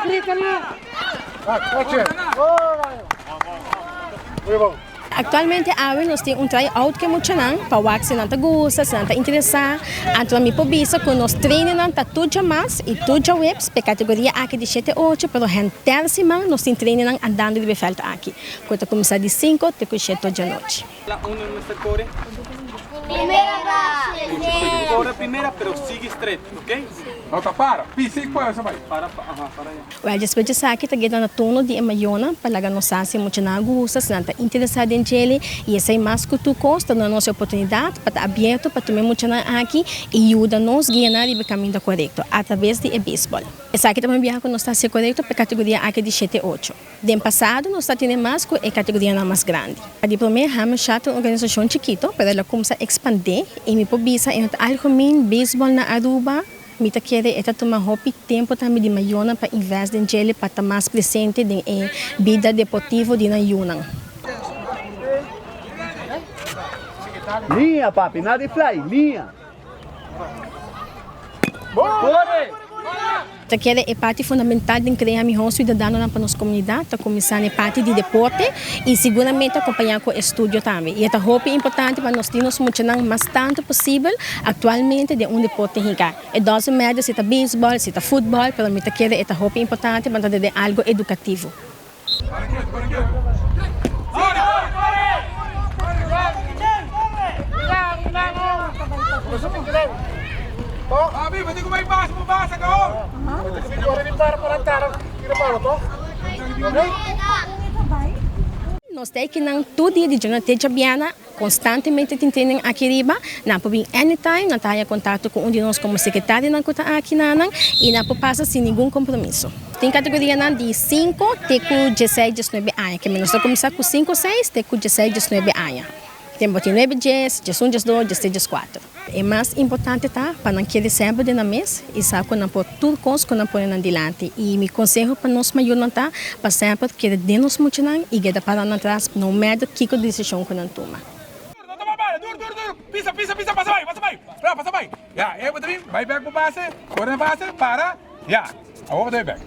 Grita na! Actualmente awe nós temos tryout que muito não, para o se não tá gosta, se não tá interessado, então me pobisa que nós treinamos tá tudo mais e tudo webs para categoria aqui de 7 8, pelo render semana nós temos treinando andando de befeld aqui, quando começar de 5 até 7 da noite. Cobra primera, pero sigue straight, ¿ok? Nota para, pisa e põe essa vai. Para allá. Well, depois de aqui tá guiando na turno de Emaiona, para lá não sabe muito na gosta, se não tá interessado em ele, e essa é mais que tu custa na nossa oportunidade para estar aberto para tomar muito aqui e ajuda nos guiar no caminho correto através de beisebol. Essa aqui também viaja com nós está ser correto para a categoria aqui de 7 8. Do passado nós está tendo mais que a categoria mais grande. A diploma é chato organização chiquito, para ela começar a expandir e me pobisa em algo beisebol na Aruba. Mita quer é tomar hobby tempo também de Maiona para investir em ele para estar mais presente na vida deportiva de Maiona. Linha, papi, nada de fly, linha. Que é parte fundamental de criar um cidadão na nossa comunidade, para começar a parte de deporte e seguramente acompanhar com o estudo também. E é muito importante para nós termos muito mais tanto possível atualmente de deporte rica. É dois médios, se é beisebol, se é futebol, para mim é muito importante para ter algo educativo. Abi, pwede ko may basa ka oh! Nós temos que não todo dia de jornada de constantemente tentando aqui riba, não pode anytime, não ter contato com um de nós como secretário na conta aqui e não pode passar sem nenhum compromisso. Tem categoria de 5 até 16, 19 anos, que nós começar com 5, 6 até 16, 19 anos. Temos 9 dias, 1, 2, 3, 4. É mais importante para não querer sempre na mesa e saber quando por tudo coisa quando por na dilante e me conselho para nós maior não tá para sempre querer denos muito não e querer para não atrás no medo que decisão que não toma. Pisa, passa vai. Ya, eu vou também, vai back pro base, corre na base, para. Ya, agora vou back.